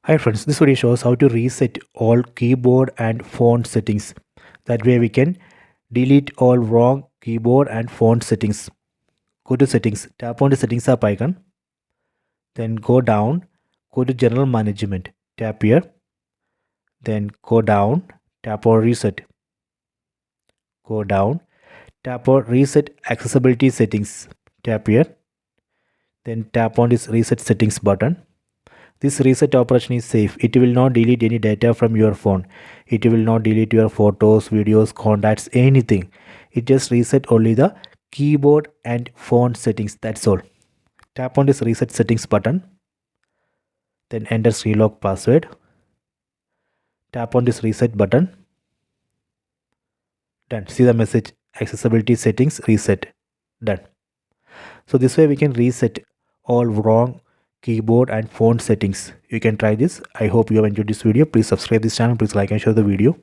Hi friends, this video shows how to reset all keyboard and font settings. That way we can delete all wrong keyboard and font settings. Go to settings, tap on the settings app icon, then go down, go to general management, tap here, then go down, tap on reset, go down, tap on reset accessibility settings, tap here, then tap on this reset settings button. This reset operation is safe. It will not delete any data from your phone. It will not delete your photos, videos, contacts, anything. It just reset only the keyboard and font settings. That's all. Tap on this reset settings button. Then enter relock password. Tap on this reset button. Done. See the message accessibility settings reset. Done. So this way we can reset all wrong keyboard and font settings. You can try this. I hope you have enjoyed this video. Please subscribe this channel. Please like and share the video.